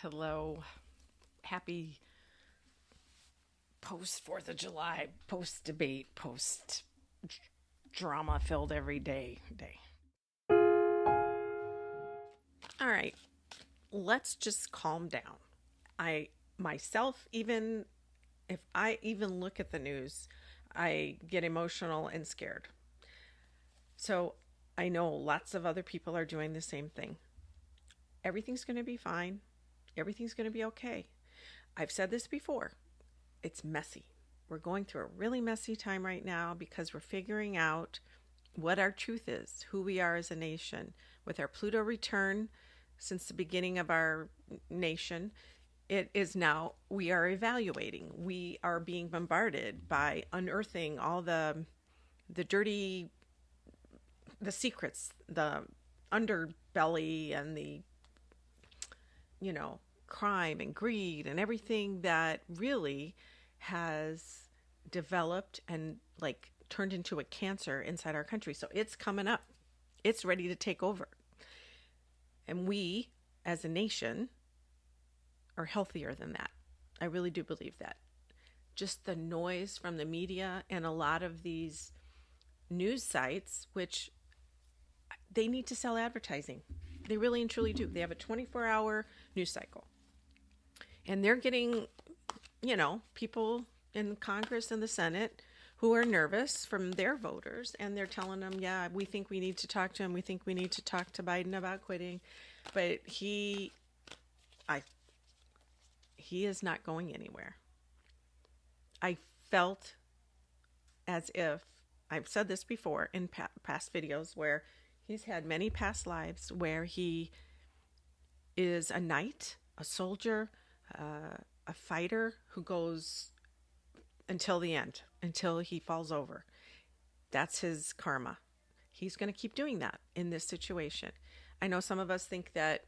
Hello. Happy post 4th of July, post debate, post drama filled every day. All right. Let's just calm down. I myself, even if I even look at the news, I get emotional and scared. So I know lots of other people are doing the same thing. Everything's going to be fine. Everything's going to be okay. I've said this before. It's messy. We're going through a really messy time right now because we're figuring out what our truth is, who we are as a nation. With our Pluto return since the beginning of our nation, it is now we are evaluating. We are being bombarded by unearthing all the dirty the secrets, the underbelly and the crime and greed and everything that really has developed and like turned into a cancer inside our country. So it's coming up. It's ready to take over. And we as a nation are healthier than that. I really do believe that. Just the noise from the media and a lot of these news sites, which they need to sell advertising. They really and truly do. They have a 24-hour news cycle. And they're getting, people in Congress and the Senate who are nervous from their voters, and they're telling them, yeah, we think we need to talk to him. We think we need to talk to Biden about quitting. But he is not going anywhere. I felt as if, I've said this before in past videos, where he's had many past lives where he is a knight, a soldier, a fighter who goes until the end, until he falls over. That's his karma. He's going to keep doing that in this situation. I know some of us think that,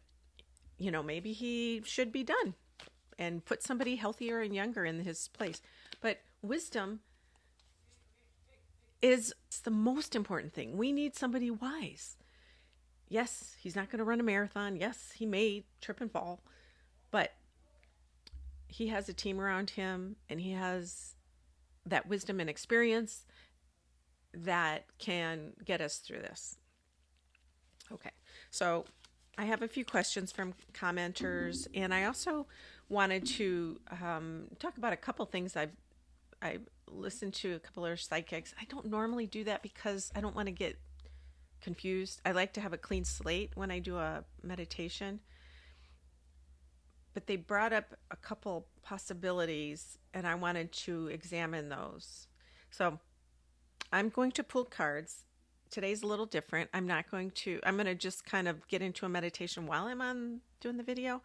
maybe he should be done and put somebody healthier and younger in his place. But wisdom is the most important thing. We need somebody wise. Yes, he's not going to run a marathon. Yes, he may trip and fall, but he has a team around him and he has that wisdom and experience that can get us through this. Okay, so I have a few questions from commenters, and I also wanted to talk about a couple things I listened to a couple of psychics. I don't normally do that because I don't want to get confused. I like to have a clean slate when I do a meditation. But they brought up a couple possibilities, and I wanted to examine those. So I'm going to pull cards. Today's a little different. I'm going to just kind of get into a meditation while I'm on doing the video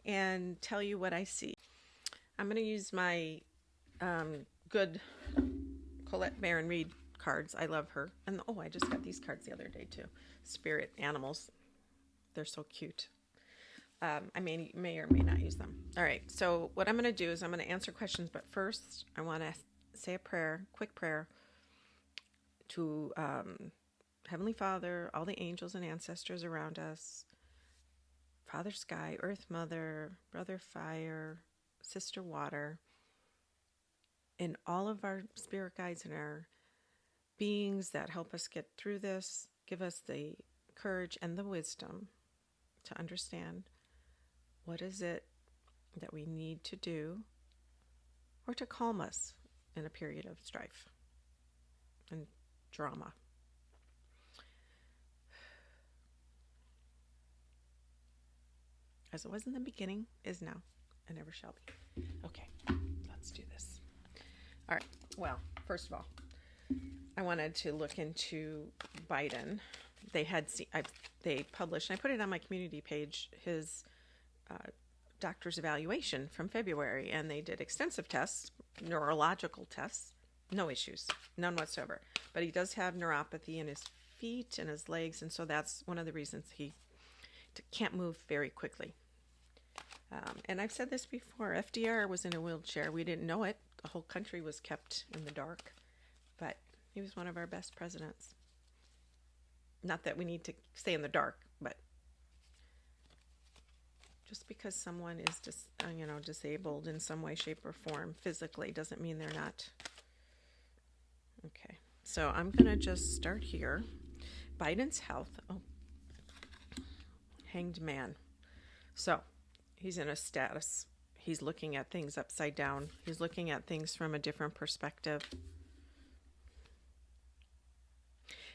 and tell you what I see. I'm going to use my good Colette Baron Reed cards. I love her. And I just got these cards the other day too. Spirit animals. They're so cute. I may or may not use them. All right. So what I'm going to do is I'm going to answer questions, but first I want to say a prayer, quick prayer to Heavenly Father, all the angels and ancestors around us, Father Sky, Earth Mother, Brother Fire, Sister Water, and all of our spirit guides and our beings that help us get through this. Give us the courage and the wisdom to understand what is it that we need to do or to calm us in a period of strife and drama. As it was in the beginning, is now, and never shall be. Okay, let's do this. All right. Well, first of all, I wanted to look into Biden. They published, and I put it on my community page, his doctor's evaluation from February, and they did extensive tests, neurological tests, no issues, none whatsoever. But he does have neuropathy in his feet and his legs, and so that's one of the reasons he can't move very quickly. And I've said this before, FDR was in a wheelchair. We didn't know it. The whole country was kept in the dark. But he was one of our best presidents. Not that we need to stay in the dark, but Just because someone is disabled in some way, shape, or form physically doesn't mean they're not. Okay, so I'm going to just start here. Biden's health. Oh, Hanged Man. So he's in a status. He's looking at things upside down. He's looking at things from a different perspective.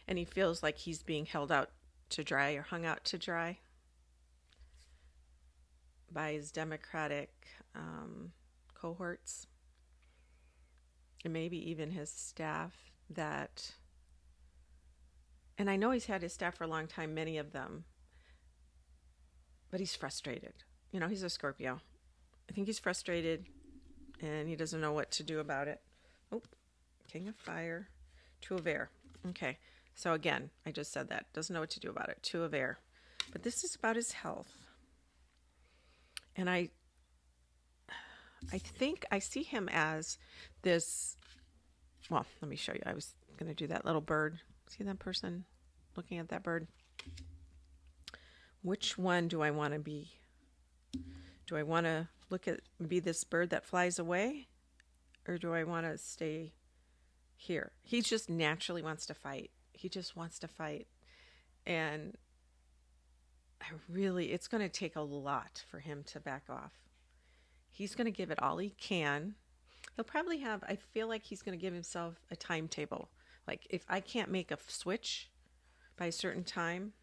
And he feels like he's being held out to dry or hung out to dry by his Democratic cohorts, and maybe even his staff and I know he's had his staff for a long time, many of them, but he's frustrated. He's a Scorpio. I think he's frustrated and he doesn't know what to do about it. Oh, King of Fire, Two of Air. Okay, so again, I just said that. Doesn't know what to do about it. Two of Air. But this is about his health. And I think I see him as this, well, let me show you. I was going to do that little bird. See that person looking at that bird? Which one do I want to be? Do I want to be this bird that flies away? Or do I want to stay here? He just naturally wants to fight. He just wants to fight. And it's going to take a lot for him to back off. He's going to give it all he can. He'll probably I feel like he's going to give himself a timetable. Like, if I can't make a switch by a certain time,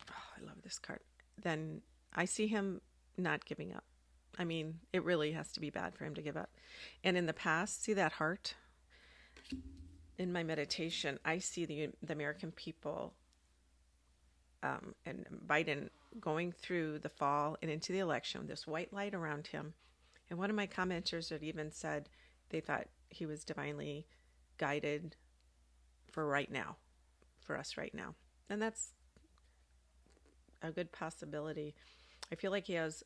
I love this card, then I see him not giving up. I mean, it really has to be bad for him to give up. And in the past, see that heart? In my meditation, I see the American people and Biden going through the fall and into the election, this white light around him. And one of my commenters had even said they thought he was divinely guided for right now, for us right now. And that's a good possibility. I feel like he has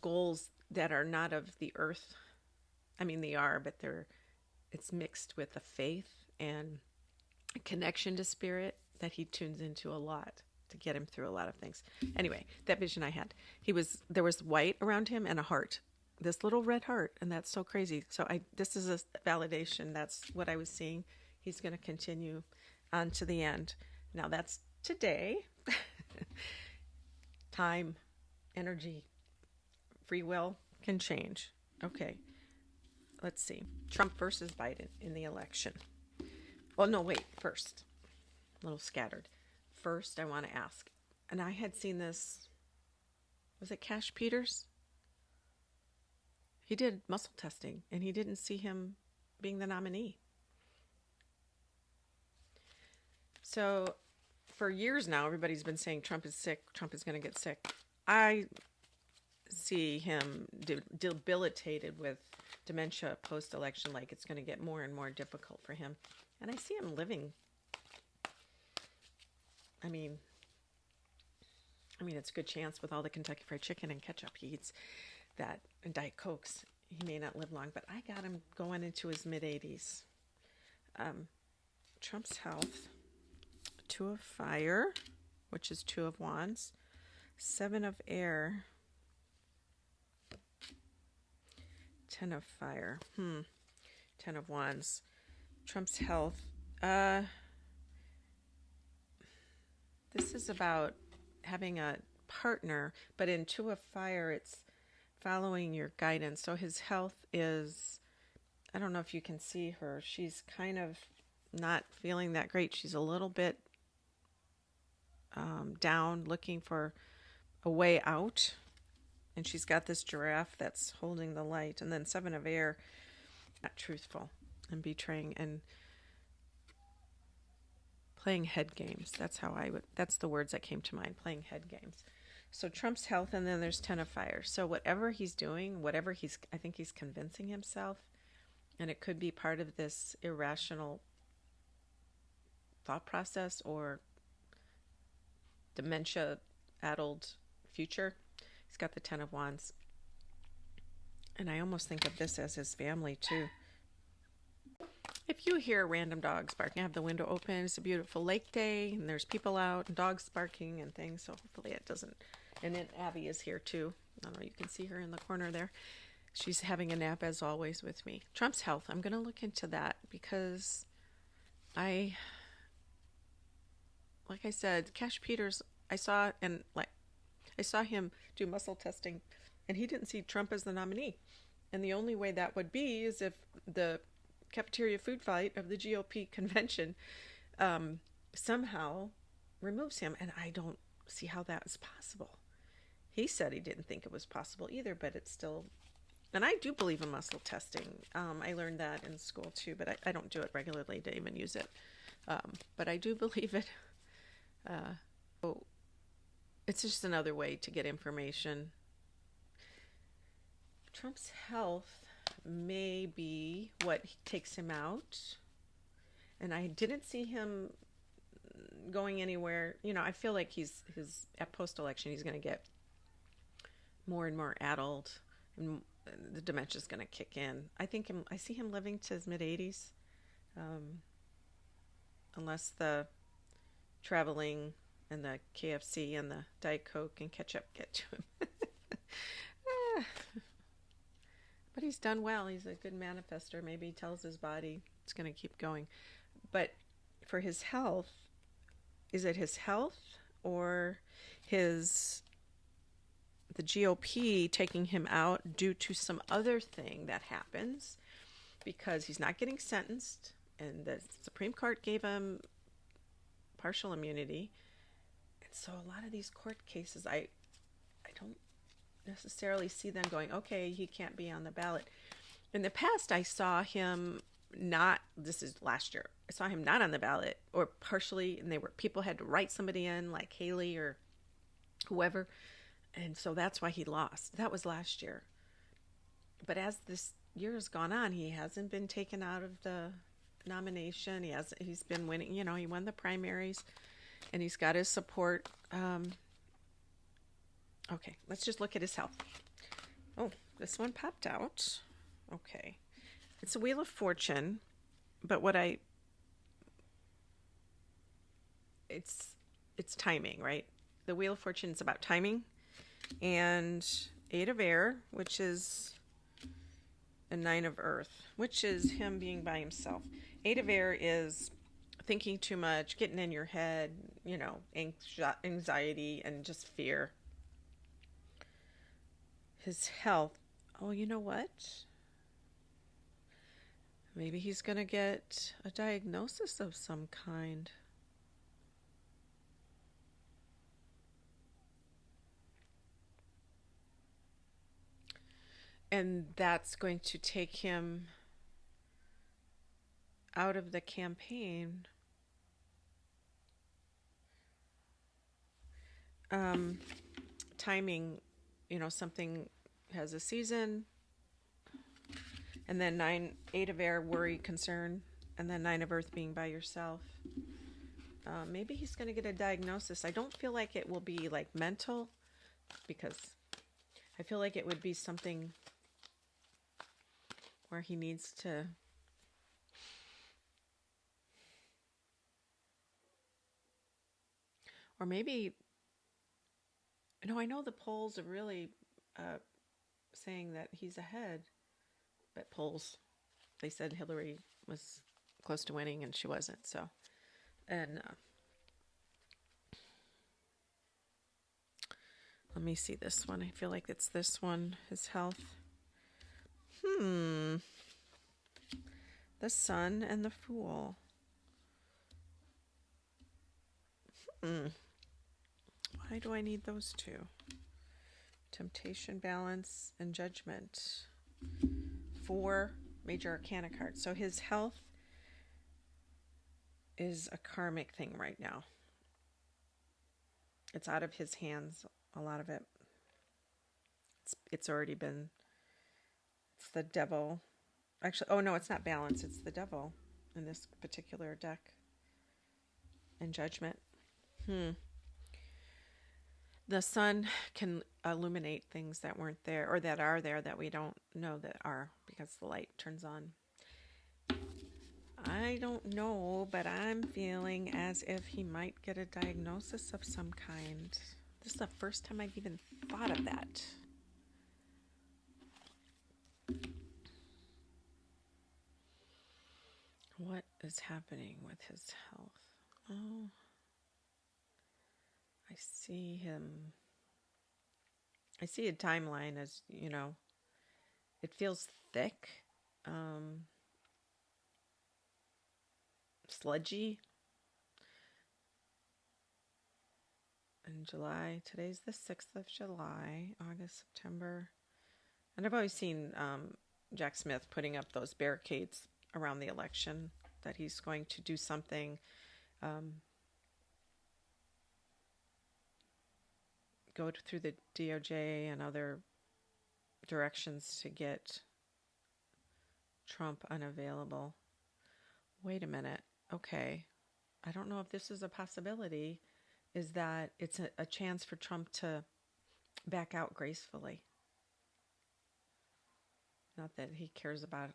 goals that are not of the earth. I mean, they are, but it's mixed with a faith and a connection to spirit that he tunes into a lot to get him through a lot of things. Anyway, that vision I had, there was white around him and a heart, this little red heart, and that's so crazy. So this is a validation. That's what I was seeing. He's going to continue on to the end. Now that's today. Time, energy, free will can change. Okay, let's see. Trump versus Biden in the election. Well, no, wait, first. A little scattered. First, I want to ask, and I had seen this, was it Cash Peters? He did muscle testing, and he didn't see him being the nominee. So for years now, everybody's been saying Trump is sick, Trump is going to get sick. I see him debilitated with dementia post-election, like it's going to get more and more difficult for him. And I see him living. I mean, it's a good chance with all the Kentucky Fried Chicken and ketchup he eats that, and Diet Cokes, he may not live long, but I got him going into his mid-80s. Trump's health, Two of Fire, which is Two of Wands, Seven of Air, Ten of Fire, Ten of Wands. Trump's health, this is about having a partner, but in Two of Fire, it's following your guidance. So his health is, I don't know if you can see her. She's kind of not feeling that great. She's a little bit down, looking for a way out. And she's got this giraffe that's holding the light. And then Seven of Air, not truthful and betraying and playing head games. That's the words that came to mind, playing head games. So Trump's health, and then there's Ten of Fire. So whatever he's doing, I think he's convincing himself, and it could be part of this irrational thought process or dementia-addled future. He's got the Ten of Wands. And I almost think of this as his family, too. If you hear random dogs barking, I have the window open. It's a beautiful lake day, and there's people out and dogs barking and things. So hopefully it doesn't. And then Abby is here too. I don't know. You can see her in the corner there. She's having a nap as always with me. Trump's health. I'm going to look into that because like I said, Cash Peters. I saw him do muscle testing, and he didn't see Trump as the nominee. And the only way that would be is if the cafeteria food fight of the GOP convention somehow removes him. And I don't see how that is possible. He said he didn't think it was possible either, but it's still... And I do believe in muscle testing. I learned that in school too, but I don't do it regularly to even use it. But I do believe it. So it's just another way to get information. Trump's health may be what takes him out. And I didn't see him going anywhere. You know, I feel like at post-election, he's going to get more and more addled, and the dementia's going to kick in. I see him living to his mid-80s, unless the traveling and the KFC and the Diet Coke and ketchup get to him. But he's done well. He's a good manifester. Maybe he tells his body it's going to keep going. But for his health, is it his health or the GOP taking him out due to some other thing that happens? Because he's not getting sentenced, and the Supreme Court gave him partial immunity. And so a lot of these court cases, I don't necessarily see them going, okay, he can't be on the ballot. In the past, I saw him not, this is last year, I saw him not on the ballot or partially, and people had to write somebody in like Haley or whoever. And so that's why he lost. That was last year. But as this year has gone on, he hasn't been taken out of the nomination. He's been winning, he won the primaries and he's got his support. Okay, let's just look at his health. Oh, this one popped out. Okay. It's a Wheel of Fortune, but it's timing, right? The Wheel of Fortune is about timing. And Eight of Air, which is a Nine of Earth, which is him being by himself. Eight of Air is thinking too much, getting in your head, anxiety and just fear. His health. Oh, you know what? Maybe he's going to get a diagnosis of some kind. And that's going to take him out of the campaign. Timing, something has a season, and then Eight of Air, worry, concern, and then Nine of Earth, being by yourself. Maybe he's going to get a diagnosis. I don't feel like it will be like mental, because I feel like it would be something where he needs to or maybe I know the polls are really saying that he's ahead, but they said Hillary was close to winning and she wasn't. So, and let me see this one. I feel like it's this one, his health. The Sun and the Fool. Why do I need those two? Temptation, Balance, and Judgment. 4 major arcana cards. So his health is a karmic thing right now. It's out of his hands, a lot of it. It's already been... It's the Devil. Actually, oh no, it's not Balance. It's the Devil in this particular deck. And Judgment. The Sun can illuminate things that weren't there, or that are there that we don't know that are, because the light turns on. I don't know, but I'm feeling as if he might get a diagnosis of some kind. This is the first time I've even thought of that. What is happening with his health? Oh, I see him. I see a timeline as, it feels thick, sludgy. In July, today's the 6th of July, August, September. And I've always seen Jack Smith putting up those barricades around the election, that he's going to do something, go through the DOJ and other directions to get Trump unavailable. Wait a minute. Okay. I don't know if this is a possibility, is that it's a chance for Trump to back out gracefully. Not that he cares about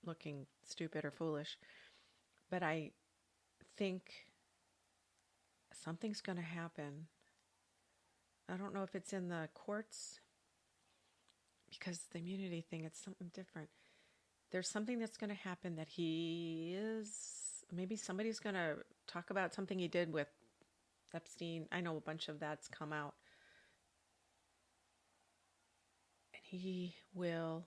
looking stupid or foolish, but I think something's going to happen. I don't know if it's in the courts, because the immunity thing, it's something different. There's something that's going to happen that maybe somebody's going to talk about something he did with Epstein. I know a bunch of that's come out. And he will,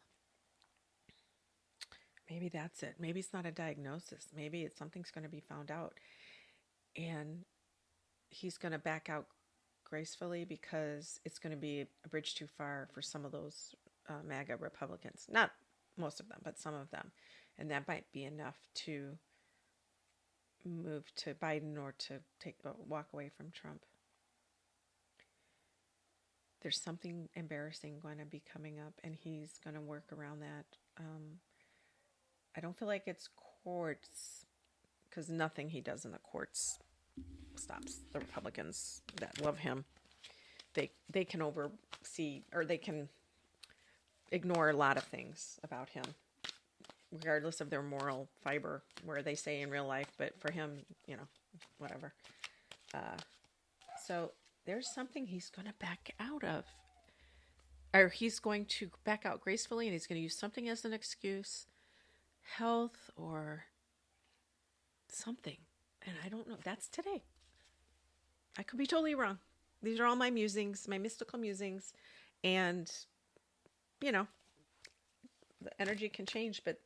maybe that's it. Maybe it's not a diagnosis. Maybe something's going to be found out. And he's going to back out gracefully, because it's going to be a bridge too far for some of those MAGA Republicans. Not most of them, but some of them. And that might be enough to move to Biden or to walk away from Trump. There's something embarrassing going to be coming up, and he's going to work around that. I don't feel like it's courts, because nothing he does in the courts stops the Republicans that love him. They can oversee, or they can ignore a lot of things about him, regardless of their moral fiber, where they say in real life, but for him, whatever. So there's something he's going to back out of, or he's going to back out gracefully, and he's going to use something as an excuse, health or something. And I don't know. That's today. I could be totally wrong. These are all my musings, my mystical musings. And, the energy can change, but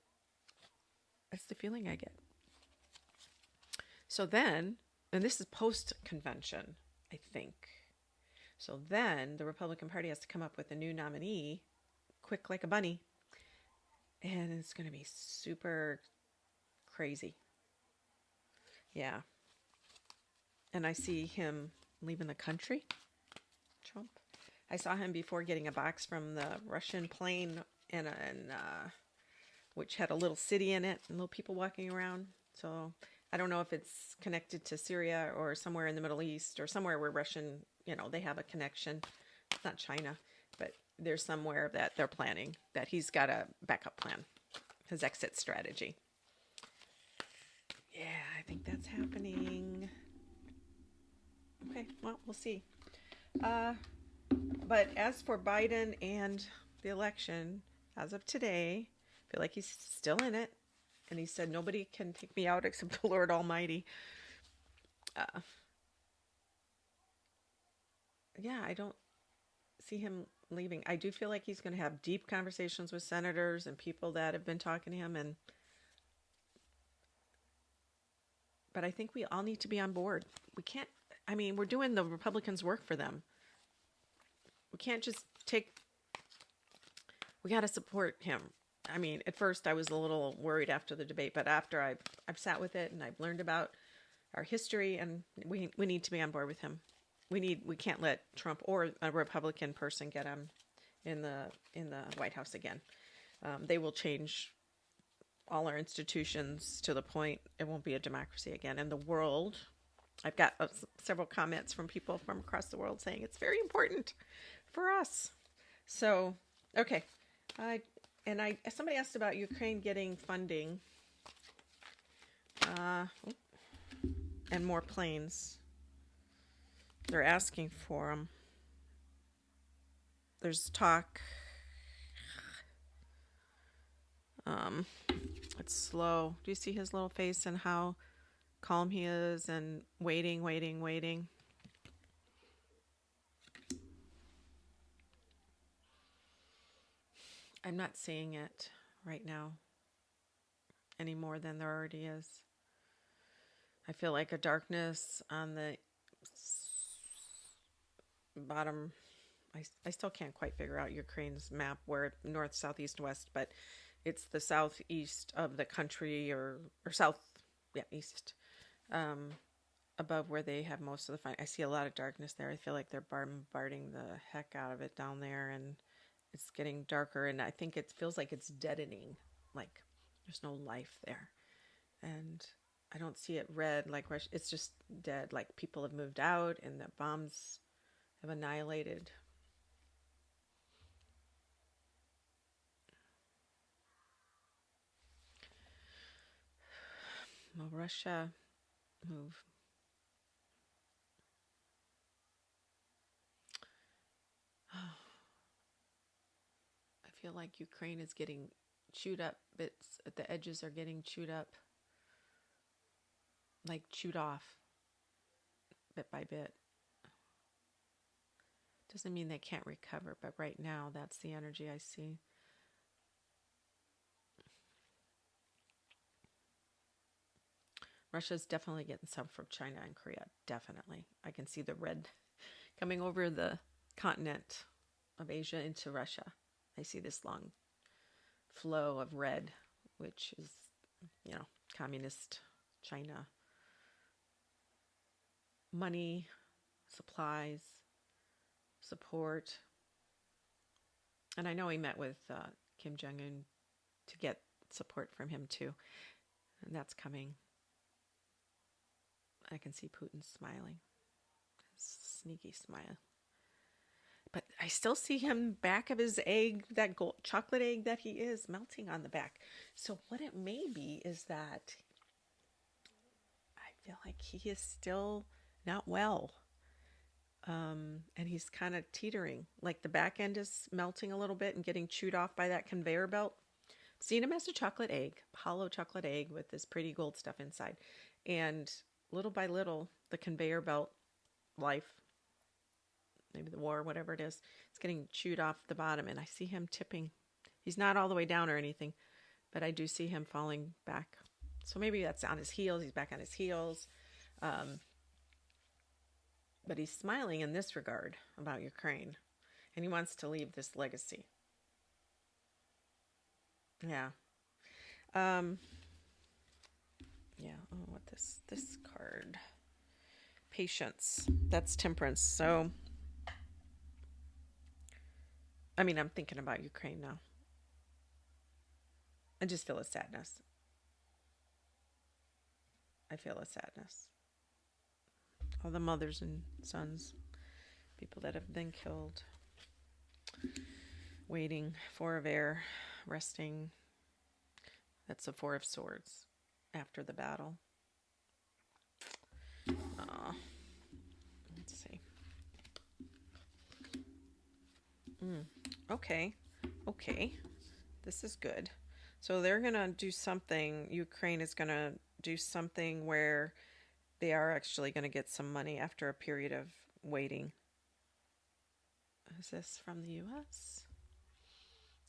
that's the feeling I get. So then, and this is post-convention, I think. So then the Republican Party has to come up with a new nominee, quick like a bunny. And it's going to be super crazy. Yeah. And I see him leaving the country, Trump. I saw him before getting a box from the Russian plane, and which had a little city in it and little people walking around. So I don't know if it's connected to Syria or somewhere in the Middle East, or somewhere where Russian, they have a connection. It's not China, but there's somewhere that they're planning, that he's got a backup plan, his exit strategy. Yeah, I think that's happening. Okay, well, we'll see. But as for Biden and the election, as of today, I feel like he's still in it. And he said, nobody can take me out except the Lord Almighty. Yeah, I don't see him leaving. I do feel like he's going to have deep conversations with senators and people that have been talking to him. But I think we all need to be on board. We're doing the Republicans' work for them. We can't just we got to support him. At first I was a little worried after the debate, but after I've sat with it and I've learned about our history, and we need to be on board with him. We can't let Trump or a Republican person get him in the White House again. They will change all our institutions to the point it won't be a democracy again. And the world, I've got several comments from people from across the world saying it's very important for us. So, okay. Somebody asked about Ukraine getting funding. And more planes. They're asking for them. There's talk. It's slow. Do you see his little face and how calm he is and waiting, waiting, waiting? I'm not seeing it right now any more than there already is. I feel like a darkness on the bottom. I still can't quite figure out Ukraine's map where north, south, east, west, but it's the southeast of the country or south, yeah, east, above where they have most of the fight. I see a lot of darkness there. I feel like they're bombarding the heck out of it down there, and it's getting darker, and I think it feels like it's deadening, like there's no life there. And I don't see it red like Russia. It's just dead, like people have moved out and the bombs have annihilated. Well, Russia move. I feel like Ukraine is getting chewed up. Bits at the edges are getting chewed up, like chewed off bit by bit. Doesn't mean they can't recover, but right now that's the energy I see. Russia's definitely getting some from China and Korea. Definitely. I can see the red coming over the continent of Asia into Russia. I see this long flow of red, which is, communist China. Money, supplies, support. And I know he met with Kim Jong-un to get support from him too. And that's coming. I can see Putin smiling. Sneaky smile. But I still see him back of his egg, that gold chocolate egg that he is, melting on the back. So what it may be is that I feel like he is still not well. And he's kind of teetering. Like the back end is melting a little bit and getting chewed off by that conveyor belt. I've seen him as a chocolate egg, hollow chocolate egg with this pretty gold stuff inside. And little by little, the conveyor belt life, maybe the war, whatever it is, it's getting chewed off the bottom. And I see him tipping. He's not all the way down or anything, but I do see him falling back. So maybe that's on his heels. He's back on his heels. But he's smiling in this regard about Ukraine. And he wants to leave this legacy. Yeah. Yeah. Oh, what this card? Patience. That's temperance. So, I mean, I'm thinking about Ukraine now. I just feel a sadness. I feel a sadness. All the mothers and sons, people that have been killed, waiting, Four of Air, resting. That's the Four of Swords after the battle. Let's see. Okay. This is good. So they're going to do something. Ukraine is going to do something where they are actually going to get some money after a period of waiting. Is this from the U.S.?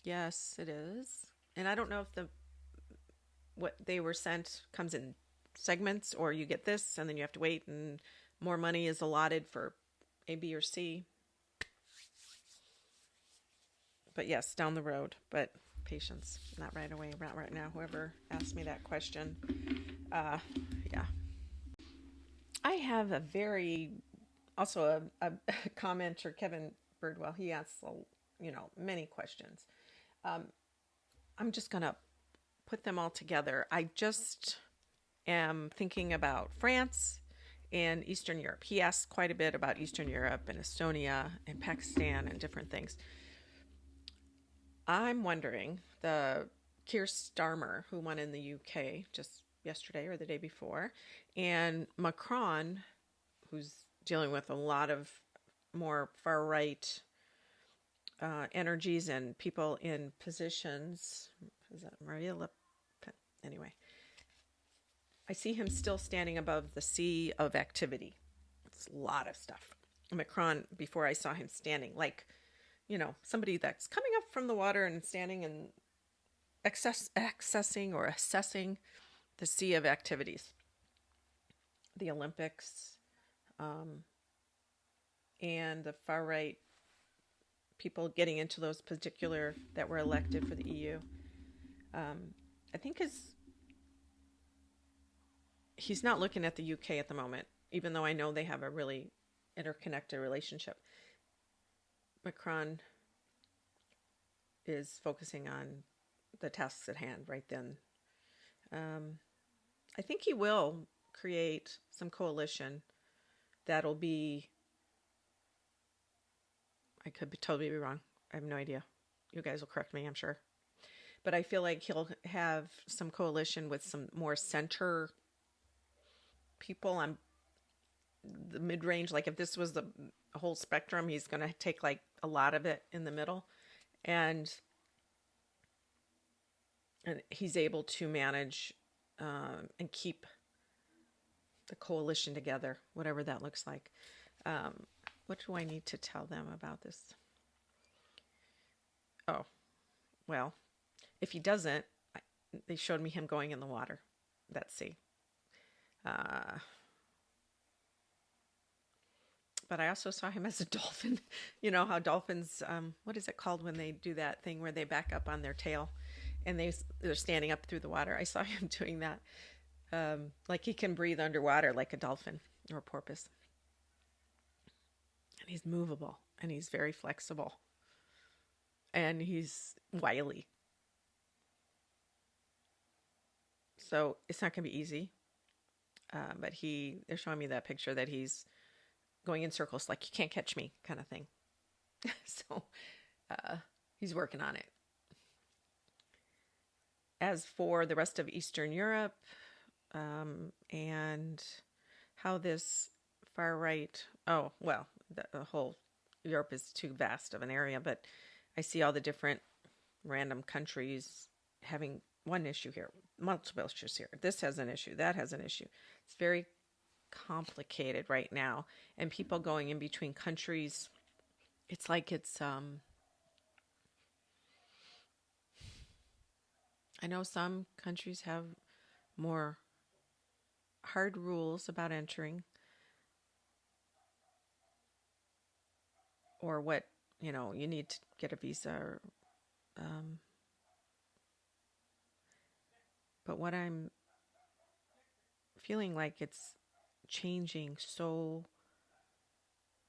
Yes, it is. And I don't know if what they were sent comes in segments or you get this and then you have to wait and more money is allotted for A, B, or C. But yes, down the road. But patience, not right away, not right now. Whoever asked me that question. Yeah. I have a commenter, Kevin Birdwell. He asks, many questions. I'm just going to put them all together. I just am thinking about France and Eastern Europe. He asks quite a bit about Eastern Europe and Estonia and Pakistan and different things. I'm wondering, the Keir Starmer, who won in the UK just yesterday or the day before. And Macron, who's dealing with a lot of more far right energies and people in positions. Is that Maria Le Pen? Anyway, I see him still standing above the sea of activity. It's a lot of stuff. Macron, before I saw him standing, like, somebody that's coming up from the water and standing and accessing or assessing the sea of activities. The Olympics, and the far right people getting into those particular that were elected for the EU. I think he's not looking at the UK at the moment, even though I know they have a really interconnected relationship. Macron is focusing on the tasks at hand right then. I think he will create some coalition that'll be, I could totally be wrong. I have no idea. You guys will correct me, I'm sure. But I feel like he'll have some coalition with some more center people on the mid-range. Like if this was the whole spectrum, he's going to take like a lot of it in the middle. And he's able to manage and keep the coalition together, whatever that looks like. What do I need to tell them about this? Oh, well, if he doesn't, they showed me him going in the water. Let's see. But I also saw him as a dolphin. You know how dolphins, what is it called when they do that thing where they back up on their tail and they're standing up through the water? I saw him doing that. Like he can breathe underwater like a dolphin or a porpoise. And he's movable and he's very flexible. And he's wily. So it's not going to be easy. But they're showing me that picture that he's going in circles like you can't catch me kind of thing. So he's working on it. As for the rest of Eastern Europe and how this far right, the whole Europe is too vast of an area, but I see all the different random countries having one issue here, multiple issues here. This has an issue, that has an issue. It's very complicated right now, and people going in between countries. It's like I know some countries have more hard rules about entering, or what, you need to get a visa, or, but what I'm feeling like it's changing and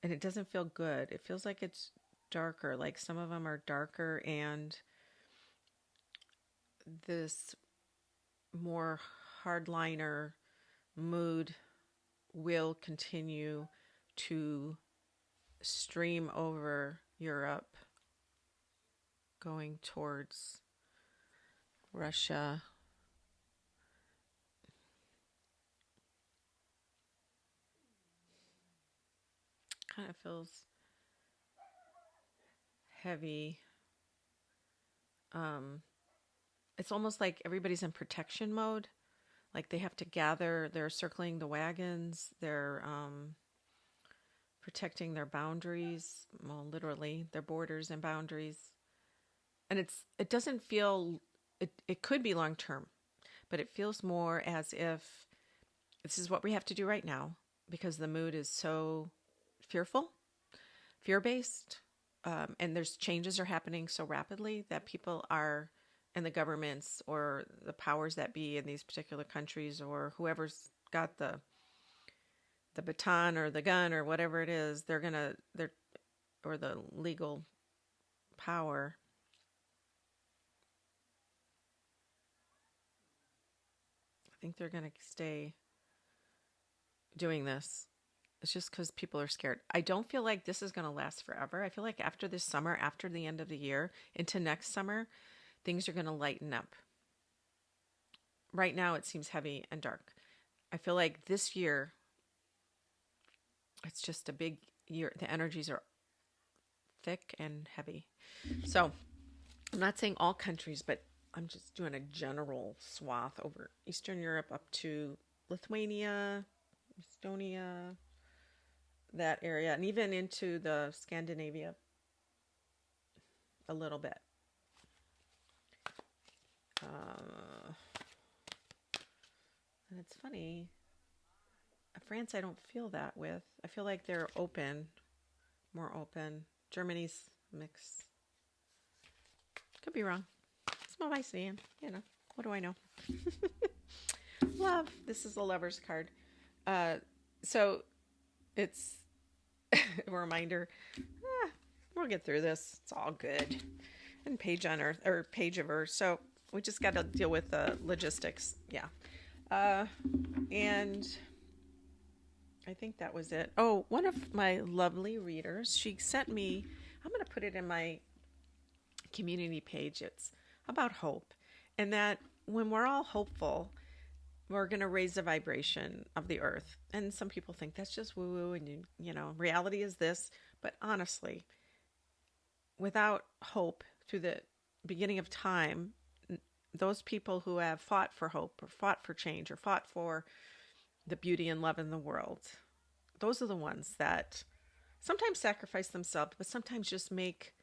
it doesn't feel good. It feels like it's darker, like some of them are darker, and this more hardliner mood will continue to stream over Europe, going towards Russia. Kind of feels heavy. It's almost like everybody's in protection mode. Like they have to gather, they're circling the wagons, they're protecting their boundaries, well, literally, their borders and boundaries. And it doesn't feel, it could be long term, but it feels more as if this is what we have to do right now because the mood is so fear-based, and there's changes are happening so rapidly that people are, and the governments or the powers that be in these particular countries, or whoever's got the baton or the gun or whatever it is, or the legal power, I think they're going to stay doing this. It's just because people are scared. I don't feel like this is going to last forever. I feel like after this summer, after the end of the year, into next summer, things are going to lighten up right now it seems heavy and dark. I feel like this year, it's just a big year. The energies are thick and heavy. So I'm not saying all countries, but I'm just doing a general swath over Eastern Europe up to Lithuania, Estonia, that area, and even into the Scandinavia a little bit. And it's funny, France I don't feel that with. I feel like they're open, more open. Germany's mixed. Could be wrong. It's what I see. What do I know? Love. This is a lover's card. So it's a reminder. We'll get through this. It's all good. And page on Earth, or page of Earth. So we just got to deal with the logistics. Yeah. And I think that was it. Oh, one of my lovely readers, she sent me, I'm going to put it in my community page. It's about hope. And that when we're all hopeful, we're going to raise the vibration of the earth. And some people think that's just woo-woo and, reality is this. But honestly, without hope through the beginning of time, those people who have fought for hope or fought for change or fought for the beauty and love in the world, those are the ones that sometimes sacrifice themselves, but sometimes just make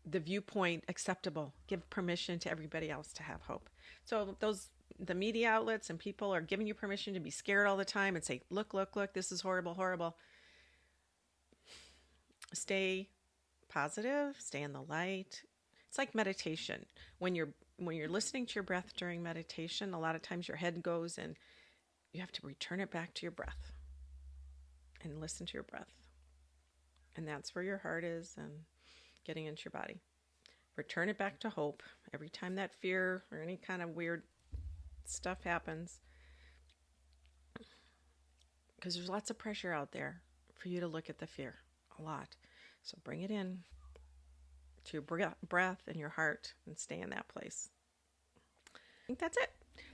the viewpoint acceptable, give permission to everybody else to have hope. So the media outlets and people are giving you permission to be scared all the time and say, look, this is horrible, horrible. Stay positive, stay in the light. It's like meditation. When you're listening to your breath during meditation, a lot of times your head goes and you have to return it back to your breath and listen to your breath. And that's where your heart is and getting into your body. Return it back to hope. Every time that fear or any kind of weird stuff happens, because there's lots of pressure out there for you to look at the fear, a lot. So bring it in to your breath and your heart and stay in that place. I think that's it.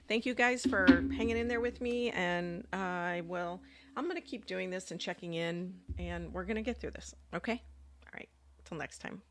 Thank you guys for hanging in there with me, and I'm going to keep doing this and checking in, and we're going to get through this. Okay? All right. Till next time.